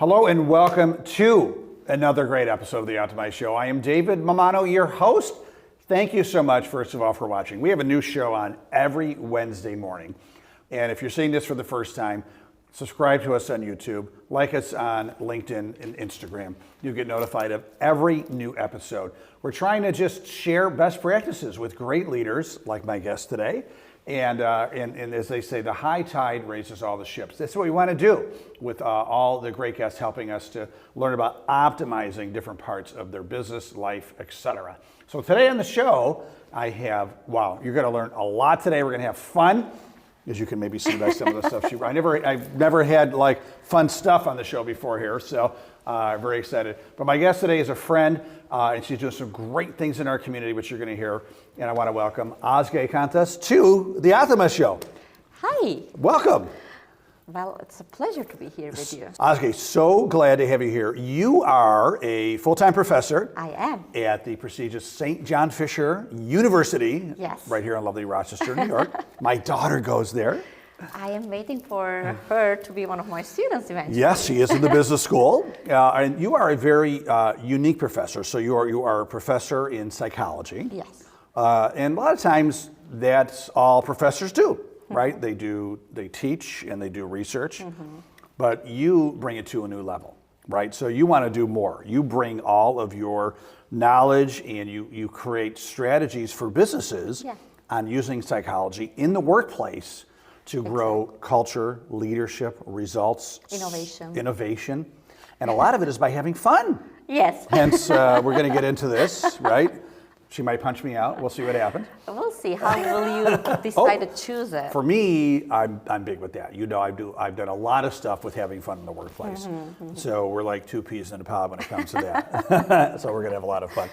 Hello and welcome to another great episode of the Optimize Show. I am David Mamano, your host. Thank you so much, first of all, for watching. We have a new show on every Wednesday morning. And if you're seeing this for the first time, subscribe to us on YouTube, like us on LinkedIn and Instagram. You get notified of every new episode. We're trying to just share best practices with great leaders, like my guest today. And as they say, the high tide raises all the ships. That's what we want to do with all the great guests helping us to learn about optimizing different parts of their business, life, etc. So today on the show, I have, wow, you're going to learn a lot today. We're going to have fun, as you can maybe see by some of the stuff I've never had like fun stuff on the show before here, so very excited. But my guest today is a friend, and she's doing some great things in our community, which you're going to hear. And I want to welcome Ozge Kantas to the Optimize Show. Hi. Welcome. Well, it's a pleasure to be here with you. Ozge, so glad to have you here. You are a full-time professor. I am. At the prestigious St. John Fisher University. Yes. Right here in lovely Rochester, New York. My daughter goes there. I am waiting for her to be one of my students eventually. Yes, she is in the business school. And you are a very unique professor. So you are a professor in psychology. Yes. And a lot of times that's all professors do, right? They teach and they do research, but you bring it to a new level, right? So you want to do more. You bring all of your knowledge and you create strategies for businesses on using psychology in the workplace to grow culture, leadership, results, innovation. And a lot of it is by having fun. Yes. Hence, we're going to get into this, right? She might punch me out. We'll see what happens. We'll see. How will you decide to choose it? For me, I'm big with that. You know, I've done a lot of stuff with having fun in the workplace. So we're like two peas in a pod when it comes to that. So we're going to have a lot of fun.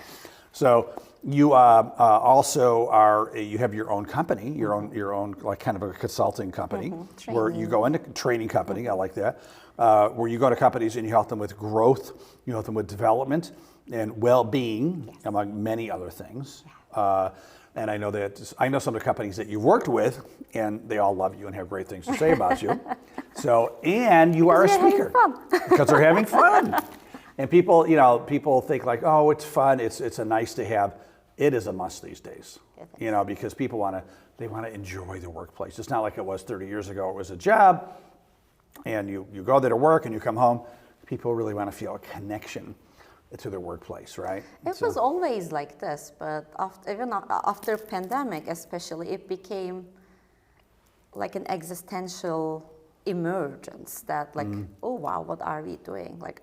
So you also you have your own company, your own like kind of a consulting company, where you go into training company. I like that. Where you go to companies and you help them with growth, you help them with development and well-being, among many other things. And I know some of the companies that you've worked with, and they all love you and have great things to say about you. So, and you are a speaker because they're having fun. And people think like, oh, it's fun. It's a nice to have. It is a must these days, because people want to enjoy the workplace. It's not like it was 30 years ago. It was a job, and you go there to work and you come home. People really want to feel a connection to their workplace, right? It was always like this, but even after pandemic, especially, it became like an existential emergence that, like, oh wow, what are we doing? Like,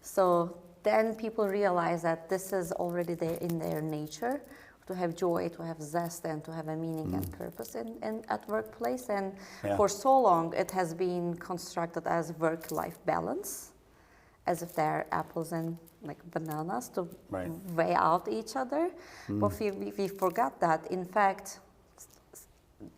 so then people realize that this is already there in their nature, to have joy, to have zest, and to have a meaning and purpose at workplace. And for so long, it has been constructed as work-life balance, as if they're apples and like bananas to weigh out each other. But we forgot that, in fact,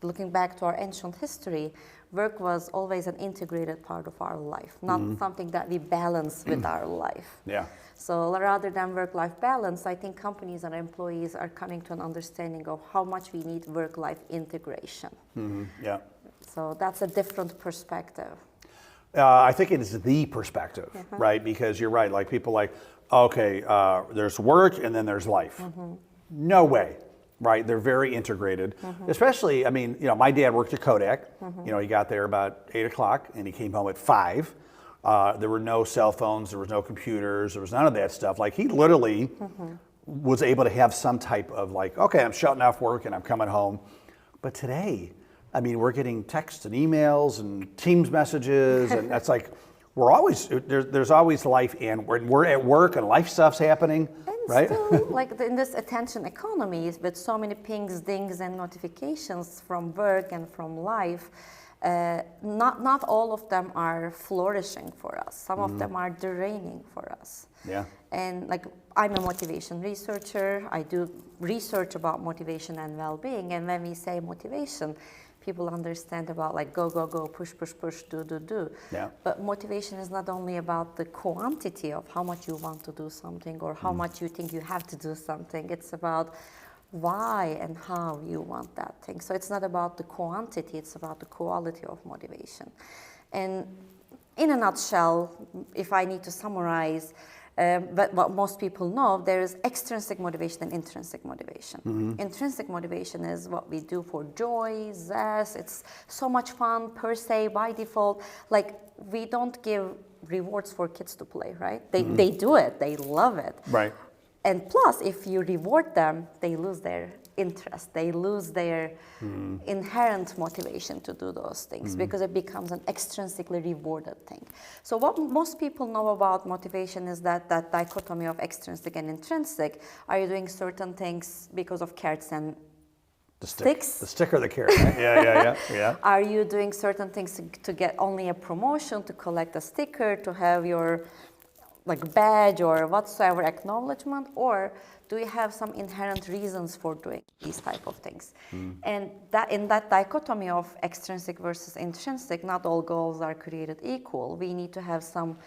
looking back to our ancient history, work was always an integrated part of our life, not something that we balance with our life. Yeah. So rather than work-life balance, I think companies and employees are coming to an understanding of how much we need work-life integration. Yeah. So that's a different perspective. I think it is the perspective, right? Because you're right, like people like, okay, there's work and then there's life. No way. Right, they're very integrated. Especially, I mean, my dad worked at Kodak. He got there about 8 o'clock and he came home at 5. There were no cell phones, there was no computers, there was none of that stuff. Like he literally was able to have some type of like, okay, I'm shutting off work and I'm coming home. But today, I mean, we're getting texts and emails and Teams messages, and that's like, there's always life, and we're at work and life stuff's happening. Right? Still, like in this attention economy, with so many pings, dings, and notifications from work and from life, not all of them are flourishing for us. Some of them are draining for us. Yeah. And like I'm a motivation researcher. I do research about motivation and well-being. And when we say motivation, people understand about like go, go, go, push, push, push, do, do, do. Yeah. But motivation is not only about the quantity of how much you want to do something or how much you think you have to do something. It's about why and how you want that thing. So it's not about the quantity, it's about the quality of motivation. And in a nutshell, if I need to summarize, but what most people know, there is extrinsic motivation and intrinsic motivation. Intrinsic motivation is what we do for joy, zest, it's so much fun per se, by default. Like, we don't give rewards for kids to play, right? They do it, they love it. Right. And plus, if you reward them, they lose their interest, they lose their inherent motivation to do those things because it becomes an extrinsically rewarded thing. So what most people know about motivation is that dichotomy of extrinsic and intrinsic. Are you doing certain things because of carrots and sticks? The stick or the carrot, right? Yeah. Are you doing certain things to get only a promotion, to collect a sticker, to have your like badge or whatsoever acknowledgement, or do you have some inherent reasons for doing these type of things? And that in that dichotomy of extrinsic versus intrinsic, not all goals are created equal. We need to have some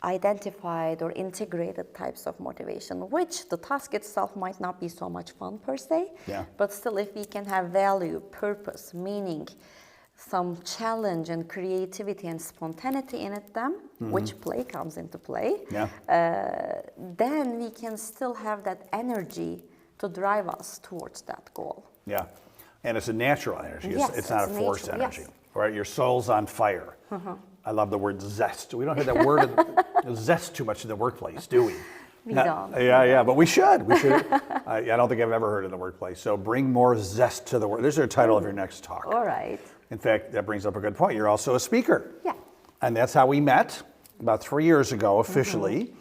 identified or integrated types of motivation, which the task itself might not be so much fun per se, but still if we can have value, purpose, meaning, some challenge and creativity and spontaneity in it, which play comes into play, then we can still have that energy to drive us towards that goal. Yeah, and it's a natural energy. It's not a forced energy, right? Your soul's on fire. I love the word zest. We don't have that word zest too much in the workplace, do we? We don't. Yeah, but we should. I don't think I've ever heard it in the workplace. So bring more zest to the work. This is the title of your next talk. All right. In fact, that brings up a good point. You're also a speaker. Yeah. And that's how we met about 3 years ago officially.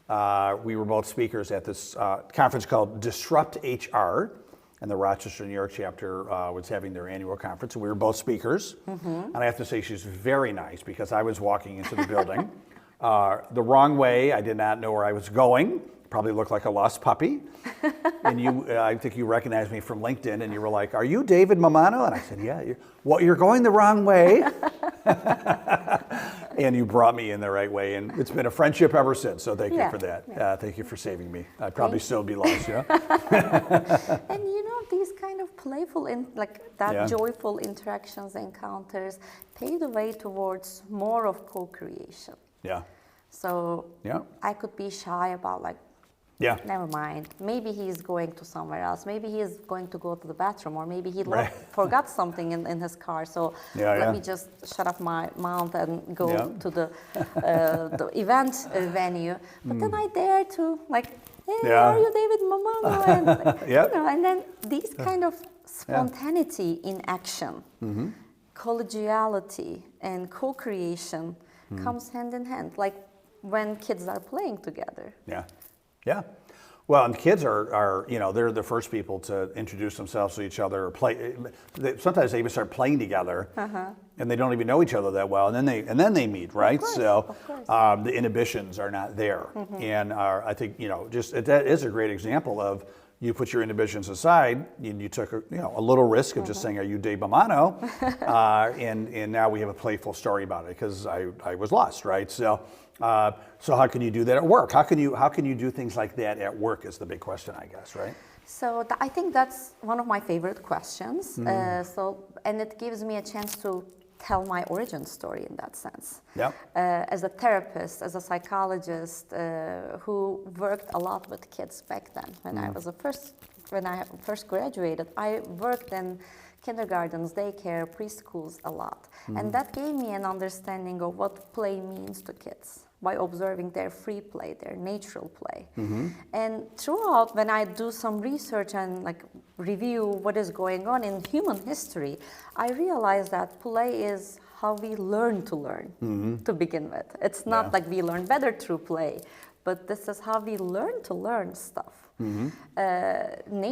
We were both speakers at this conference called Disrupt HR, and the Rochester, New York chapter was having their annual conference, and we were both speakers. And I have to say she's very nice because I was walking into the building the wrong way. I did not know where I was going. Probably looked like a lost puppy. And I think you recognized me from LinkedIn, and you were like, "Are you David Mamano?" And I said, "Yeah." You're going the wrong way. And you brought me in the right way, and it's been a friendship ever since. So thank you for that. Thank you for saving me. I'd probably still be lost, And these kind of playful, joyful interactions, encounters, pave the way towards more of co-creation. Yeah. So I could be shy about never mind. Maybe he's going to somewhere else. Maybe he is going to go to the bathroom, or maybe he forgot something in his car. So let me just shut up my mouth and go to the event venue. But then I dare to hey, are you David Mamano? And and then these kind of spontaneity in action, collegiality and co-creation comes hand in hand. Like when kids are playing together. Yeah. Well, and kids are they're the first people to introduce themselves to each other, or play. Sometimes they even start playing together, and they don't even know each other that well, and then they meet, right? Of course. The inhibitions are not there, and I think that is a great example of you put your inhibitions aside, and you took a little risk of just saying, "Are you Dave Mamano?" and now we have a playful story about it because I was lost, right? So how can you do that at work? How can you do things like that at work is the big question, I guess, right? So I think that's one of my favorite questions. And it gives me a chance to tell my origin story in that sense. As a therapist, as a psychologist who worked a lot with kids back then, when I first graduated, I worked in kindergartens, daycare, preschools a lot. And that gave me an understanding of what play means to kids by observing their free play, their natural play. And throughout, when I do some research and review what is going on in human history, I realize that play is how we learn to learn to begin with. It's not like we learn better through play, but this is how we learn to learn stuff.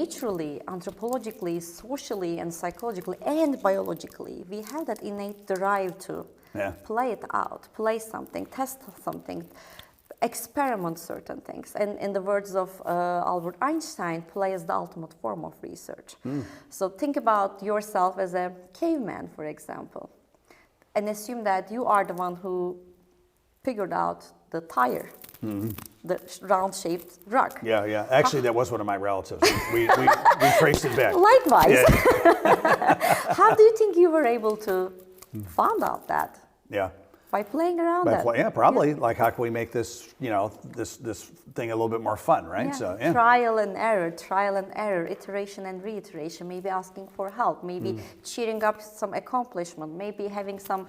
Naturally, anthropologically, socially, and psychologically, and biologically, we have that innate drive to play it out, play something, test something, experiment certain things. And in the words of Albert Einstein, play is the ultimate form of research. So think about yourself as a caveman, for example, and assume that you are the one who figured out the tire. The round-shaped rock. Yeah. Actually, that was one of my relatives. We traced it back. Likewise. How do you think you were able to find out that? by playing around it. Yeah, probably. Like, how can we make this, this thing a little bit more fun, right? Yeah. So, yeah. Trial and error, iteration and reiteration, maybe asking for help, maybe cheering up some accomplishment, maybe having some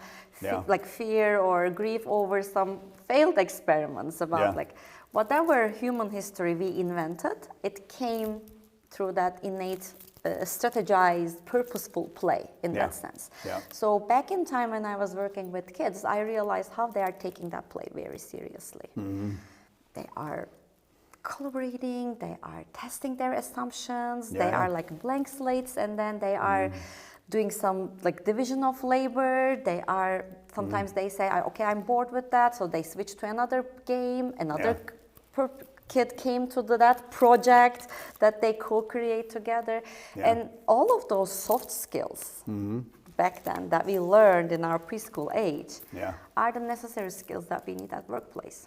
fear or grief over some failed experiments about like whatever human history we invented, it came through that innate strategized, purposeful play in that sense. Yeah. So back in time when I was working with kids, I realized how they are taking that play very seriously. They are collaborating, they are testing their assumptions, they are like blank slates, and then they are doing some like division of labor. They are, sometimes they say, okay, I'm bored with that, so they switch to another game, another kid came to that project that they co-create together. And all of those soft skills back then that we learned in our preschool age are the necessary skills that we need at workplace.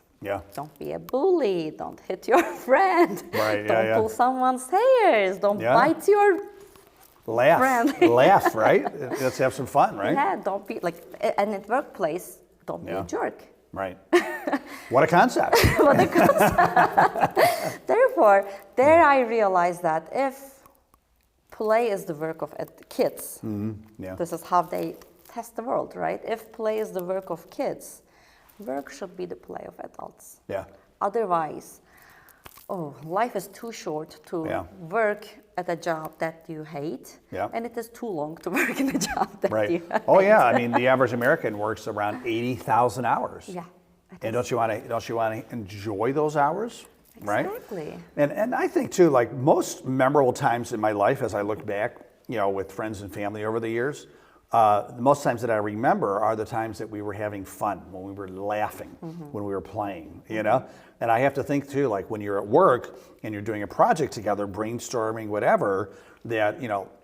Don't be a bully, don't hit your friend, don't pull someone's hairs, don't bite your friend. Laugh, right? Let's have some fun, right? Yeah, don't be like, and at workplace, don't be a jerk. Right. What a concept. What a concept. Therefore, there I realized that if play is the work of kids, this is how they test the world, right? If play is the work of kids, work should be the play of adults. Otherwise, life is too short to work at a job that you hate, and it is too long to work in a job that you hate. Oh yeah, I mean the average American works around 80,000 hours. Yeah. And don't you want to enjoy those hours, right? Exactly. And I think too, like most memorable times in my life, as I look back, with friends and family over the years, most times that I remember are the times that we were having fun, when we were laughing, when we were playing, And I have to think too, like when you're at work and you're doing a project together, brainstorming, whatever, that,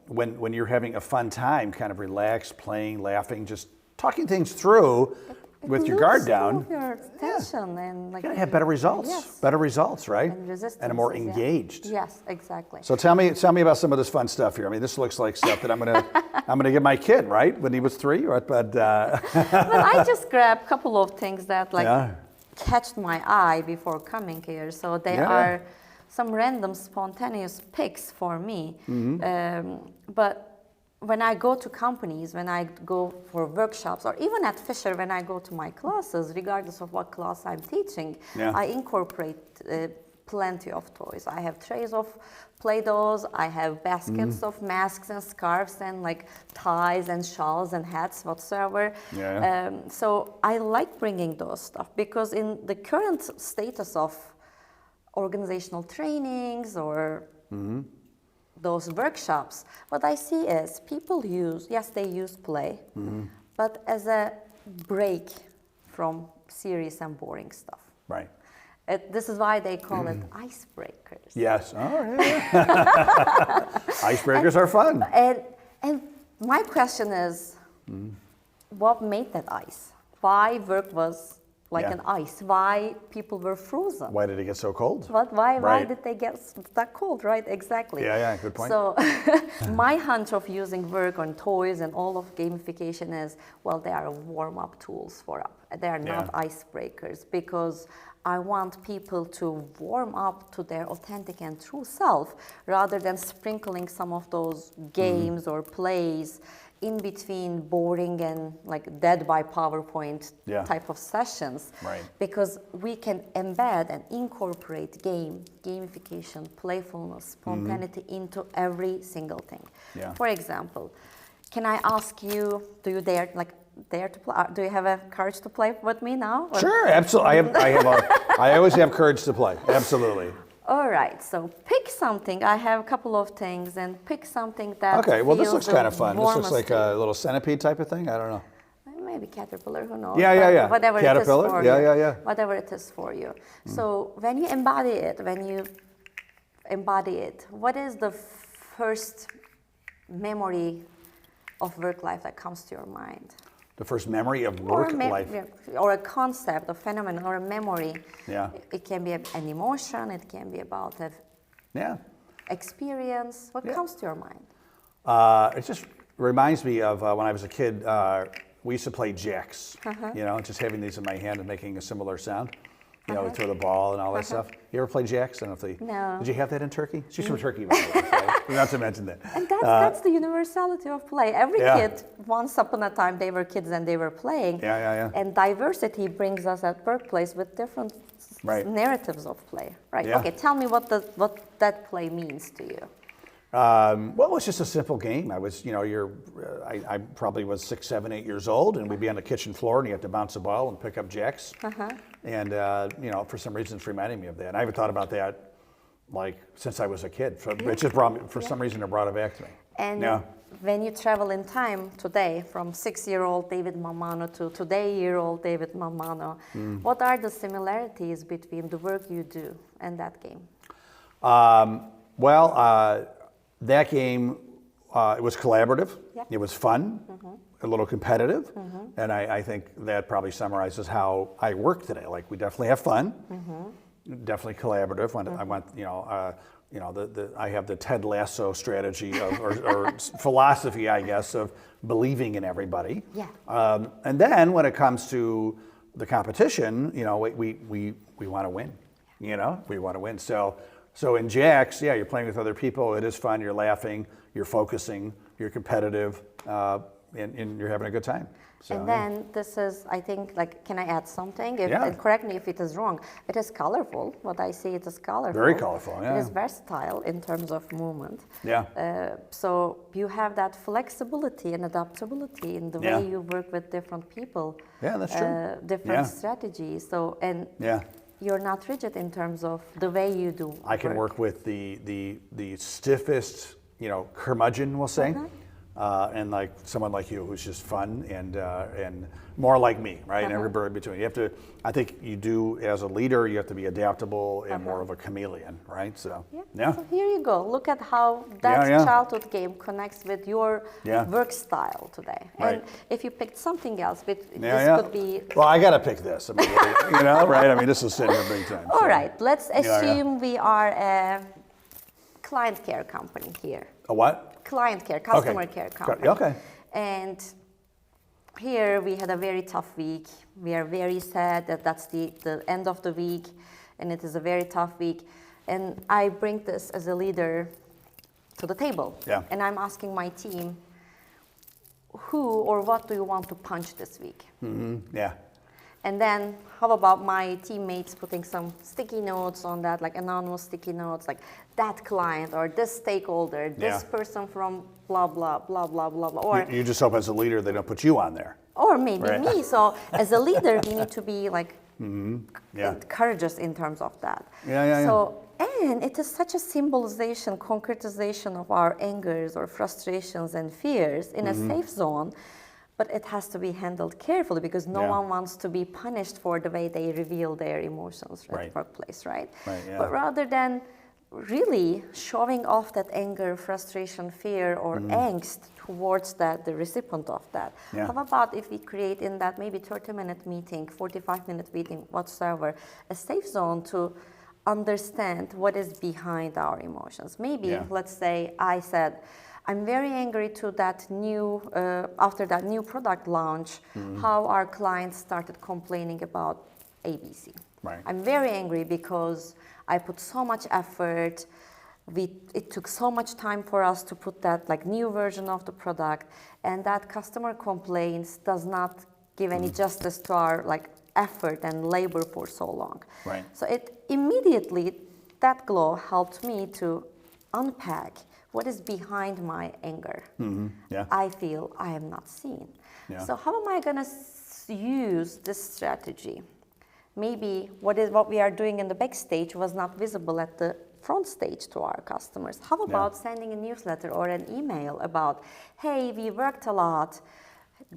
when you're having a fun time, kind of relaxed, playing, laughing, just talking things through with your guard down. Your tension and like. You're gonna have better results. Yes. Better results, right? And resistance. And a more engaged. Yes, exactly. So tell me about some of this fun stuff here. I mean, this looks like stuff that I'm gonna give my kid, right, when he was 3, right? But I just grabbed a couple of things that catched my eye before coming here. So they are some random spontaneous picks for me. But when I go to companies, when I go for workshops, or even at Fisher when I go to my classes, regardless of what class I'm teaching, I incorporate plenty of toys. I have trays of Play-Dohs, I have baskets of masks and scarves and like ties and shawls and hats, whatsoever. So I like bringing those stuff because in the current status of organizational trainings or those workshops, what I see is people they use play, but as a break from serious and boring stuff. Right. This is why they call it icebreakers. Yes. Oh, yeah. Icebreakers are fun. And my question is, what made that ice? Why work was like an ice? Why people were frozen? Why did it get so cold? Why did they get that cold? Right, exactly. Yeah, good point. So my hunch of using work on toys and all of gamification is, they are warm-up tools for us. They are not icebreakers because I want people to warm up to their authentic and true self rather than sprinkling some of those games or plays in between boring and like dead by PowerPoint type of sessions. Right. Because we can embed and incorporate gamification, playfulness, spontaneity into every single thing. For example, can I ask you, do you dare to play? Do you have a courage to play with me now? Or? Sure, absolutely. I always have courage to play. Absolutely. All right, so pick something. I have a couple of things, and pick something that. Okay, well, this looks kind of fun. This looks like a little centipede type of thing. I don't know. Maybe caterpillar, who knows? Yeah. Whatever Caterpillar? It is for you. Yeah. Whatever it is for you. So when you embody it, what is the first memory of work life that comes to your mind? The first memory of work life. Or a concept, a phenomenon, or a memory. Yeah. It can be an emotion, it can be about an experience. What comes to your mind? It just reminds me of when I was a kid, we used to play jacks, just having these in my hand and making a similar sound. We throw the ball and all that stuff. You ever play jacks? I don't know if they. No. Did you have that in Turkey? She's from Turkey, by the way, right? Not to mention that. And that's the universality of play. Every kid, once upon a time, they were kids and they were playing. Yeah. And diversity brings us at workplace with different narratives of play. Right. Yeah. Okay. Tell me what that play means to you. Well, it's just a simple game. I was, I probably was 6, 7, 8 years old, and we'd be on the kitchen floor, and you have to bounce a ball and pick up jacks. And for some reason, it's reminding me of that. And I haven't thought about that since I was a kid. So it just brought me, for some reason, it brought it back to me. And when you travel in time today, from 6-year-old David Mamano to today-year-old David Mamano, what are the similarities between the work you do and that game? That game, it was collaborative. Yep. It was fun, a little competitive, and I think that probably summarizes how I work today. Like, we definitely have fun, definitely collaborative. I want, I have the Ted Lasso strategy or philosophy, I guess, of believing in everybody. Yeah. And then when it comes to the competition, we want to win. We want to win. So in jacks, you're playing with other people. It is fun. You're laughing. You're focusing. You're competitive, and you're having a good time. So, and then this is, I think, can I add something? And correct me if it is wrong. It is colorful. What I see, it is colorful. Very colorful. Yeah. It is versatile in terms of movement. Yeah. So you have that flexibility and adaptability in the way you work with different people. Yeah, that's true. Different strategies. So you're not rigid in terms of the way you do. I can work with the stiffest, curmudgeon, we'll say, and someone like you who's just fun and more like me, right? And everybody in between. You have to. I think you do as a leader. You have to be adaptable and more of a chameleon, right? So So here you go. Look at how that childhood game connects with your work style today. Right. And if you picked something else, this could be. Well, I got to pick this. I mean, right? I mean, this will sit here big time. All right. Let's assume we are a client care company here. A what? Client care, customer care company. Okay. And here we had a very tough week. We are very sad that that's the end of the week, and it is a very tough week. And I bring this as a leader to the table. Yeah. And I'm asking my team, who or what do you want to punch this week? Yeah. And then how about my teammates putting some sticky notes on that, like anonymous sticky notes, like that client or this stakeholder, this person from blah, blah, blah, blah, blah, blah. Or you just hope as a leader they don't put you on there. Or maybe me. So as a leader, we need to be courageous in terms of that. So, and it is such a symbolization, concretization of our angers or frustrations and fears in a safe zone. But it has to be handled carefully because no one wants to be punished for the way they reveal their emotions at the workplace, right? But rather than really showing off that anger, frustration, fear, or angst towards the recipient of that, how about if we create in that maybe 30-minute meeting, 45-minute meeting, whatsoever, a safe zone to understand what is behind our emotions. Maybe, let's say, I said, I'm very angry to that new, after that new product launch, how our clients started complaining about ABC. Right. I'm very angry because I put so much effort. It took so much time for us to put that new version of the product, and that customer complaints does not give any justice to our effort and labor for so long. Right. So it immediately, that glow helped me to unpack what is behind my anger. I feel I am not seen. So how am I going to use this strategy? Maybe what we are doing in the backstage was not visible at the front stage to our customers. How about sending a newsletter or an email about, hey, we worked a lot,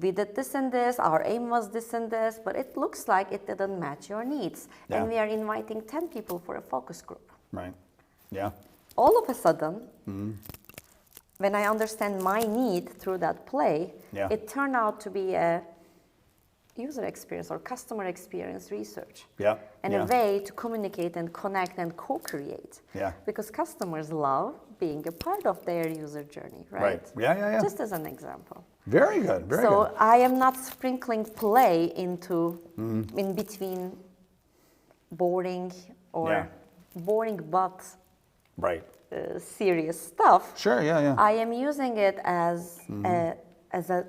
we did this and this, our aim was this and this, but it looks like it didn't match your needs. And we are inviting 10 people for a focus group. Right. Yeah. All of a sudden, when I understand my need through that play, it turned out to be a user experience or customer experience research. And a way to communicate and connect and co-create. Because customers love being a part of their user journey, right? Right. Yeah. Just as an example. Very good. Very So good. I am not sprinkling play into in between boring or boring but Right. serious stuff. Sure. Yeah. I am using it as a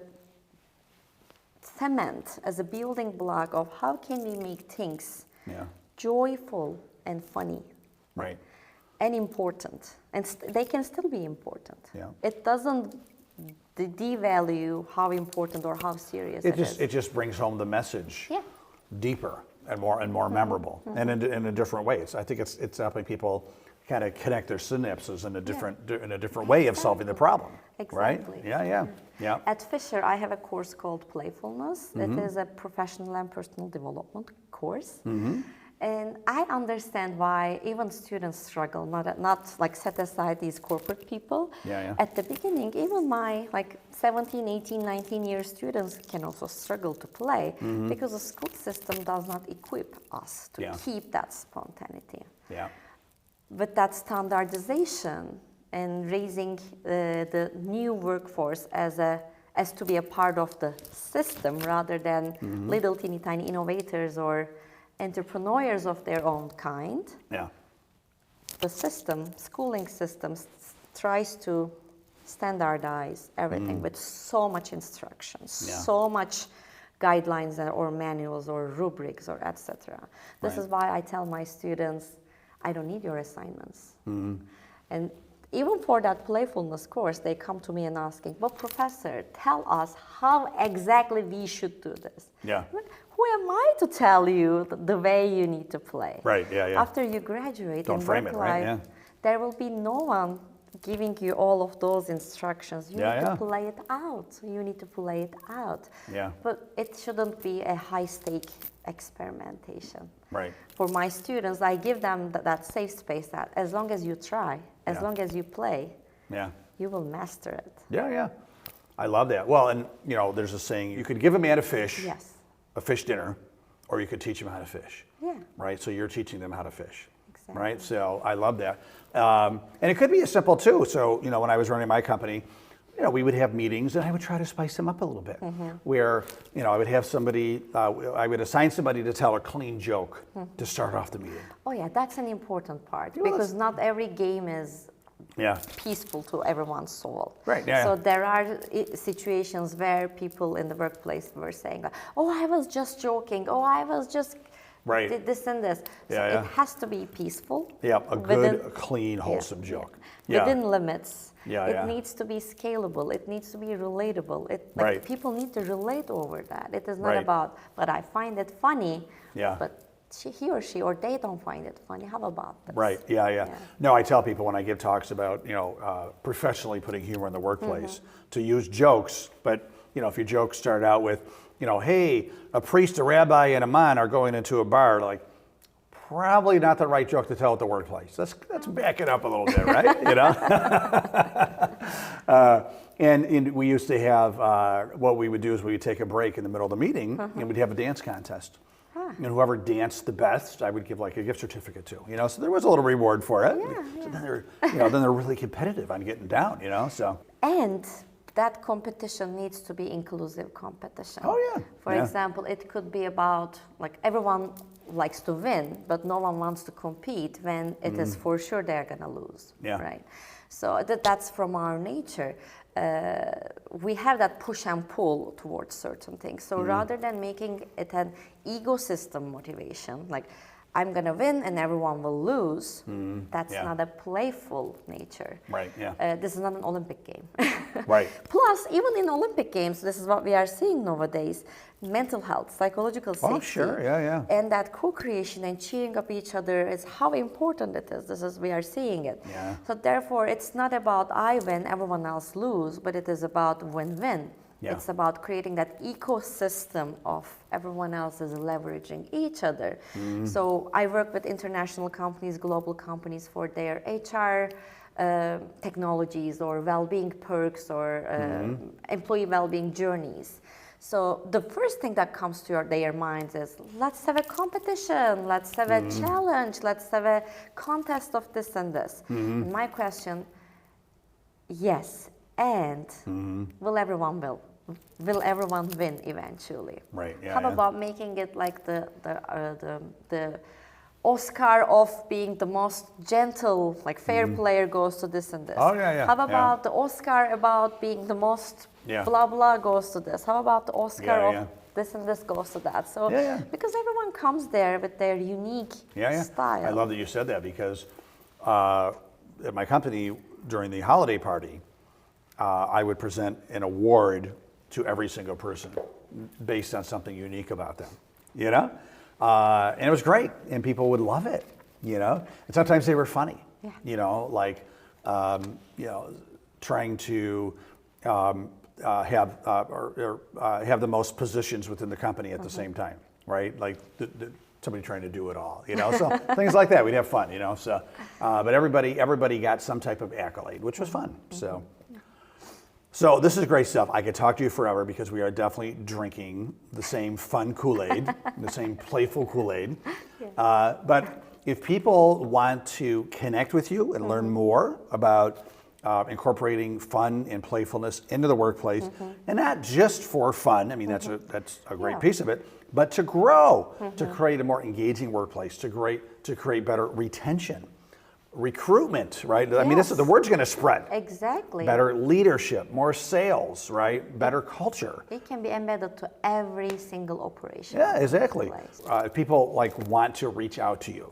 cement, as a building block of how can we make things joyful and funny. Right. And important, and they can still be important. Yeah. It doesn't devalue how important or how serious it is. It just brings home the message deeper and more memorable, and in a different ways. I think it's helping people kind of connect their synapses in a different way of solving the problem. Exactly. Right? Yeah. At Fisher, I have a course called Playfulness. It is a professional and personal development course. And I understand why even students struggle, not like set aside these corporate people. Yeah. At the beginning, even my 17, 18, 19-year students can also struggle to play because the school system does not equip us to keep that spontaneity. Yeah. But that standardization and raising the new workforce as to be a part of the system rather than little teeny tiny innovators or entrepreneurs of their own kind. Yeah. The schooling system tries to standardize everything with so much instructions, so much guidelines or manuals or rubrics or etc. This is why I tell my students, I don't need your assignments. And even for that playfulness course, they come to me and asking, well, professor, tell us how exactly we should do this. Yeah. Who am I to tell you the way you need to play? Right, yeah. After you graduate Don't in frame work it, life, right? Yeah. there will be no one giving you all of those instructions. You need to play it out. You need to play it out. Yeah. But it shouldn't be a high-stake experimentation. Right. For my students, I give them that safe space that as long as you try, as long as you play, you will master it. Yeah. I love that. Well, and there's a saying, you could give a man a fish, a fish dinner, or you could teach him how to fish. Yeah. Right? So you're teaching them how to fish. Exactly. Right? So I love that. And it could be as simple too. So, when I was running my company, we would have meetings and I would try to spice them up a little bit. Where, I would have somebody, I would assign somebody to tell a clean joke to start off the meeting. Oh yeah, that's an important part because not every game is peaceful to everyone's soul. Right. So there are situations where people in the workplace were saying, "Oh, I was just joking. Oh, I was just did this and this." So it has to be peaceful. Yeah, a good, clean, wholesome joke. Within limits. It needs to be scalable. It needs to be relatable. People need to relate over that. It is not about, but I find it funny. But he or she or they don't find it funny. How about this? Right. Yeah. No, I tell people when I give talks about professionally putting humor in the workplace to use jokes, but if your jokes start out with hey, a priest, a rabbi, and a man are going into a bar, probably not the right joke to tell at the workplace. Let's back it up a little bit, right? And we used to have what we would do is we would take a break in the middle of the meeting and we'd have a dance contest. And whoever danced the best, I would give a gift certificate to. So there was a little reward for it. So then they're really competitive on getting down. So. And that competition needs to be inclusive competition. Oh yeah. For example, it could be about everyone likes to win, but no one wants to compete when it is for sure they're gonna lose. Right. So that's from our nature. We have that push and pull towards certain things. So rather than making it an ecosystem motivation, I'm gonna win and everyone will lose, that's not a playful nature. Right, this is not an Olympic game. Right. Plus, even in Olympic games, this is what we are seeing nowadays, mental health, psychological safety. Oh, sure, And that co-creation and cheering up each other is how important it is. This is, we are seeing it. So therefore, it's not about I win, everyone else lose, but it is about win-win. It's about creating that ecosystem of everyone else is leveraging each other. So I work with international companies, global companies for their HR technologies or well-being perks or employee well-being journeys. So the first thing that comes to their minds is, let's have a competition, let's have a challenge, let's have a contest of this and this. And my question, Yes, and will everyone win eventually? Right. Yeah. How about making it like the Oscar of being the most gentle, like fair player goes to this and this. Oh, yeah, yeah, How yeah. about the Oscar about being the most Yeah. blah blah goes to this? How about the Oscar Yeah, of yeah. this and this goes to that? So Yeah, yeah. because everyone comes there with their unique style. I love that you said that because at my company during the holiday party, I would present an award to every single person based on something unique about them, you know? And it was great, and people would love it, you know? And sometimes they were funny, you know, like, you know, trying to have the most positions within the company at the same time, right? Like somebody trying to do it all, you know? So things like that, we'd have fun, you know? So, but everybody got some type of accolade, which was fun, so. So this is great stuff. I could talk to you forever because we are definitely drinking the same fun Kool-Aid, the same playful Kool-Aid. But if people want to connect with you and learn more about incorporating fun and playfulness into the workplace, and not just for fun, I mean, that's a great piece of it, but to grow, to create a more engaging workplace, to create better retention. Recruitment, right? I mean, the word's going to spread. Exactly. Better leadership, more sales, right? Better culture. It can be embedded to every single operation. Yeah, exactly. If people like want to reach out to you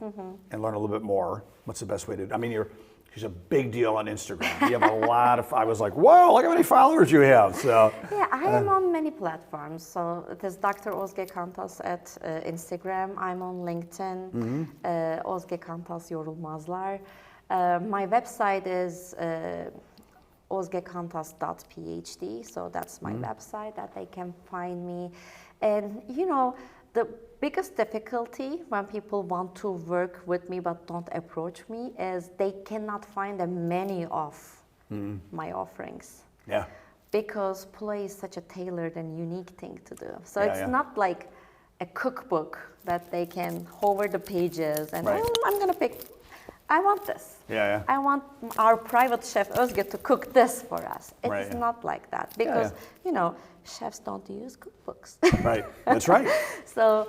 and learn a little bit more, what's the best way to? I mean, she's a big deal on Instagram. You have a lot of. I was like, whoa! Look how many followers you have. So. Yeah, I am on many platforms. So it is Dr. Ozge Kantas at Instagram. I'm on LinkedIn. Ozge Kantas Yorulmazlar. My website is ozgekantas.phd. So that's my website that they can find me. And you know, the biggest difficulty when people want to work with me but don't approach me is they cannot find a menu of my offerings. Yeah. Because play is such a tailored and unique thing to do. So it's not like a cookbook that they can hover the pages and I'm going to pick, I want this. I want our private chef Ozge to cook this for us. It's not like that because, you know, chefs don't use cookbooks. Right, that's right. So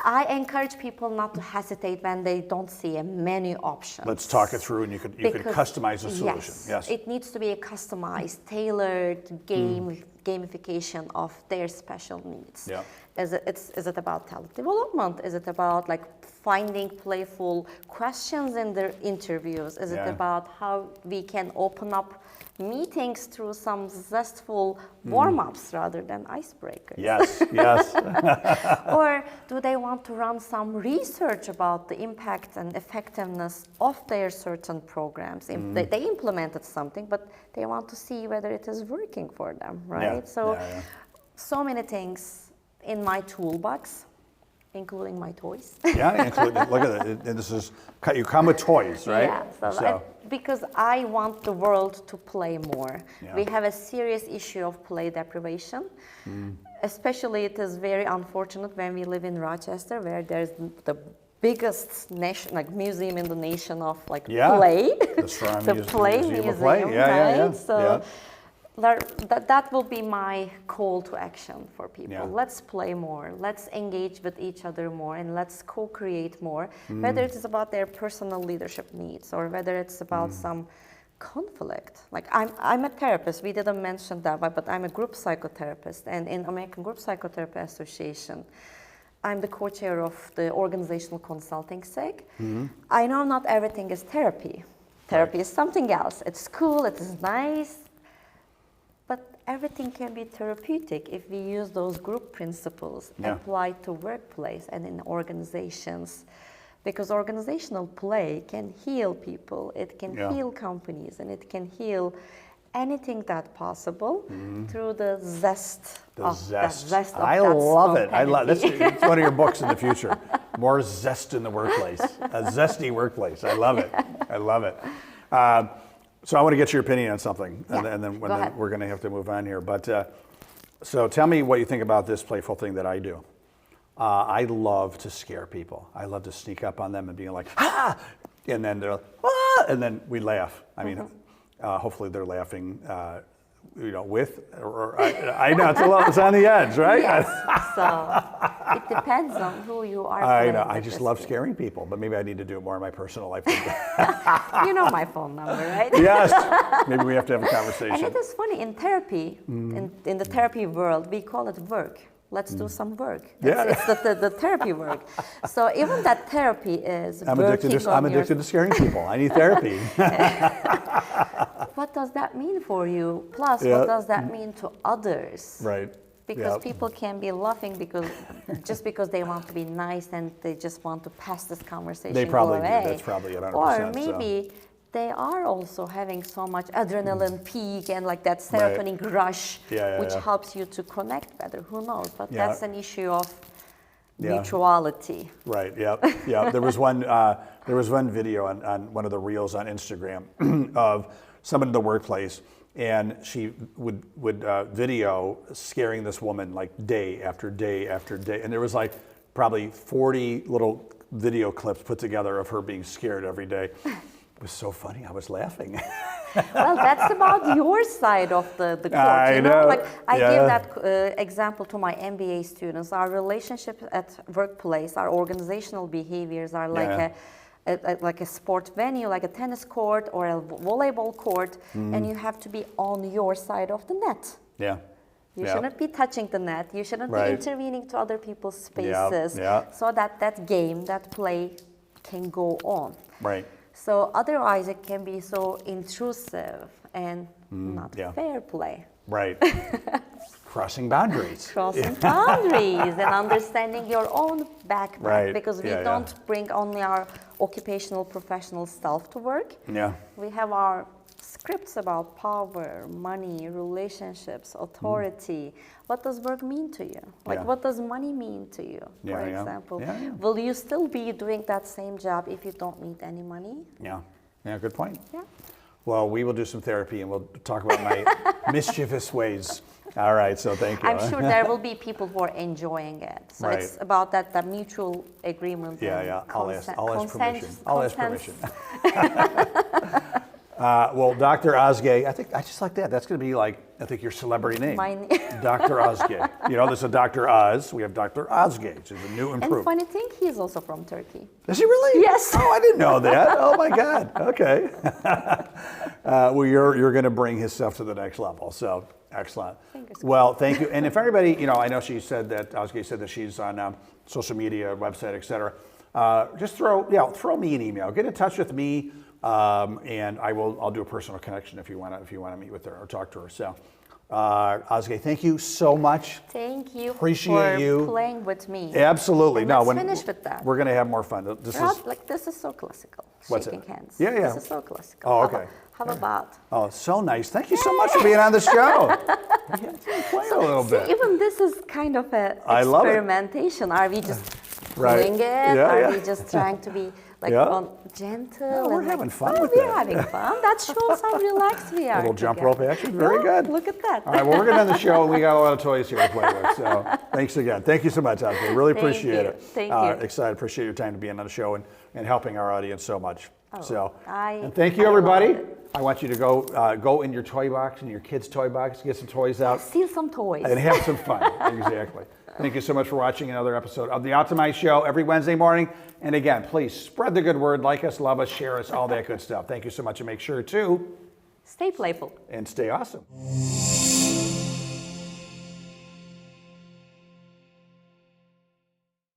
I encourage people not to hesitate when they don't see a menu option. Let's talk it through, and you could customize the solution. Yes, it needs to be a customized, tailored gamification of their special needs. Yeah. Is it about talent development? Is it about like finding playful questions in their interviews? Is it about how we can open up meetings through some zestful warm-ups rather than icebreakers? Yes, yes. Or do they want to run some research about the impact and effectiveness of their certain programs? They implemented something, but they want to see whether it is working for them, right? So many things in my toolbox, including my toys. Look at it. And this is, you come with toys, right? Yeah, because I want the world to play more. Yeah. We have a serious issue of play deprivation. Especially it is very unfortunate when we live in Rochester, where there's the biggest museum in the nation of play. The play museum, right? So that will be my call to action for people. Yeah. Let's play more. Let's engage with each other more, and let's co-create more. Whether it is about their personal leadership needs or whether it's about some conflict. Like I'm a therapist. We didn't mention that, but I'm a group psychotherapist, and in American Group Psychotherapy Association, I'm the co-chair of the organizational consulting SEG. I know not everything is therapy. Therapy is something else. It's cool. It is nice. But everything can be therapeutic if we use those group principles applied to workplace and in organizations. Because organizational play can heal people, it can heal companies, and it can heal anything that's possible through the zest of that I love it. It's one of your books in the future. More zest in the workplace. A zesty workplace. I love it. I love it. So I want to get your opinion on something, and then we're going to have to move on here. But so tell me what you think about this playful thing that I do. I love to scare people. I love to sneak up on them and be like, ah! And then they're like, ah! And then we laugh. I mean, hopefully they're laughing, with, or I know it's on the edge, right? Yes. So it depends on who you are. I know. playing I with just this love game. scaring people, but maybe I need to do it more in my personal life. You know my phone number, right? Yes. Maybe we have to have a And conversation. it is funny, in therapy, in the therapy world, we call it work. Let's do some work. Yeah. It's the therapy work. So even that therapy is I'm working on addicted to scaring people. I need therapy. What does that mean for you? Plus, Yeah. what does that mean to others? Right. Because Yep. people can be laughing just because they want to be nice and they just want to pass this conversation. They probably go do. away. That's probably it, 100%. Or maybe they are also having so much adrenaline peak and like that serotonin rush, which Yeah. helps you to connect better. Who knows? But Yeah. that's an issue of Yeah. mutuality. Right. Yep. Yeah. There was one video on one of the reels on Instagram of someone in the workplace, and she would video scaring this woman like day after day after day, and there was like probably 40 little video clips put together of her being scared every day. It was so funny. I was laughing. Well, that's about your side of the court. I you know. Like I Yeah. give that example to my MBA students. Our relationship at workplace, our organizational behaviors are like like a sport venue, like a tennis court or a volleyball court, and you have to be on your side of the net. Yeah. You Yeah. shouldn't be touching the net. You shouldn't Right. be intervening to other people's spaces, Yeah. so that game, that play, can go on. Right. So otherwise, it can be so intrusive and not yeah. fair play. Right. Crossing boundaries. Crossing boundaries and understanding your own background. Right. Because we Yeah, yeah. don't bring only our occupational professional self to work. Yeah. We have our scripts about power, money, relationships, authority. What does work mean to you? Like, Yeah. what does money mean to you, Yeah, for yeah. example? Yeah, yeah. Will you still be doing that same job if you don't need any money? Yeah. Yeah. Good point. Yeah. Well, we will do some therapy and we'll talk about my mischievous ways. All right. So thank you. I'm sure there will be people who are enjoying it. So Right. it's about that mutual agreement. Yeah. and Yeah. I'll ask permission. consent- I'll ask consent- permission. Well, Dr. Ozge, I just like that. That's going to be like, I think your celebrity name. Mine. Dr. Ozge. There's a Dr. Oz. We have Dr. Ozge, which is a new And improvement. funny thing, he's also from Turkey. Is he really? Yes. Oh, I didn't know that. Oh my God. Okay. Well, you're going to bring his stuff to the next level. So excellent. Fingers crossed. Well, thank you. And if everybody, I know she said that Ozge said that she's on social media, website, etc. Just throw me an email. Get in touch with me, and I'll do a personal connection if you want to meet with her or talk to her. So. Ozge, thank you so much. Thank you Appreciate for you. playing with me. Absolutely. And let's finish with that. We're going to have more fun. This is so classical. What's shaking it? hands. Yeah, yeah. This is so classical. Oh, okay. How about? Oh, so nice. Thank you so much for being on the show. Play a little See, bit. even this is kind of a I love it. experimentation. Are we just Right. doing it? Yeah, Are yeah. we just trying to be like Yeah. gentle? No, we're and having fun oh, with we're it. having fun. That shows how relaxed we are. Little jump together. rope action. Very good. Look at that. All right, well, we're going to end the show, and we got a lot of toys here to play with. So thanks again. Thank you so much, Ozge. Really Thank appreciate you. it. Thank you. Excited. Appreciate your time to being on the show and helping our audience so much. Oh, And thank you, I love everybody. it. I want you to go in your toy box, in your kids' toy box, get some toys out. Steal some toys. And have some fun. Exactly. Thank you so much for watching another episode of The Optimize Show every Wednesday morning. And again, please spread the good word, like us, love us, share us, all that good stuff. Thank you so much, and make sure to Stay playful. and stay awesome.